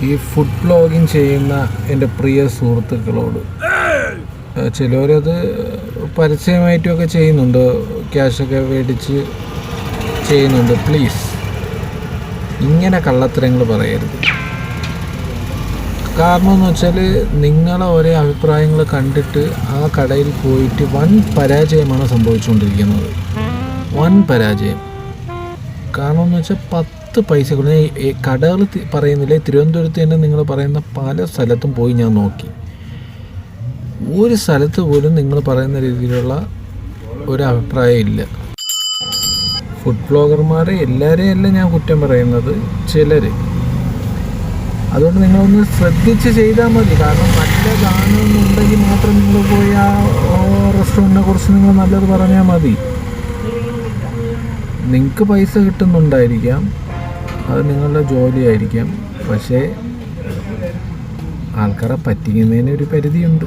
ഈ food blogging ചെയ്യുന്ന എൻ്റെ പ്രിയ സുഹൃത്തുക്കളോട്, ചിലവരത് പരസ്യമായിട്ടുമൊക്കെ ചെയ്യുന്നുണ്ട്, ക്യാഷൊക്കെ മേടിച്ച് ചെയ്യുന്നുണ്ട്. പ്ലീസ് ഇങ്ങനെ കള്ളത്തരങ്ങൾ പറയരുത്. കാരണം എന്ന് വെച്ചാൽ നിങ്ങളെ ഒരേ അഭിപ്രായങ്ങൾ കണ്ടിട്ട് ആ കടയിൽ പോയിട്ട് വൻ പരാജയമാണ് സംഭവിച്ചുകൊണ്ടിരിക്കുന്നത്. വൻ പരാജയം. കാരണം എന്ന് വെച്ചാൽ 10 പൈസ കടകൾ പറയുന്നില്ല, തിരുവനന്തപുരത്ത് തന്നെ നിങ്ങൾ പറയുന്ന പല സ്ഥലത്തും പോയി ഞാൻ നോക്കി. ഒരു സ്ഥലത്ത് പോലും നിങ്ങൾ പറയുന്ന രീതിയിലുള്ള ഒരു അഭിപ്രായം ഇല്ല. ഫുഡ് ബ്ലോഗർമാരെ എല്ലാവരെയും അല്ല ഞാൻ കുറ്റം പറയുന്നത്, ചിലർ. അതുകൊണ്ട് നിങ്ങളൊന്ന് ശ്രദ്ധിച്ച് ചെയ്താൽ മതി. കാരണം നല്ലതാണെന്നുണ്ടെങ്കിൽ മാത്രം നിങ്ങൾ പോയി ആ റെസ്റ്റോറൻറ്റിനെ കുറിച്ച് നിങ്ങൾ നല്ലത് പറഞ്ഞാൽ മതി. നിങ്ങൾക്ക് പൈസ കിട്ടുന്നുണ്ടായിരിക്കാം, അത് നിങ്ങളുടെ ജോലിയായിരിക്കാം, പക്ഷേ ആൾക്കാരെ പറ്റിക്കുന്നതിന് ഒരു പരിധിയുണ്ട്.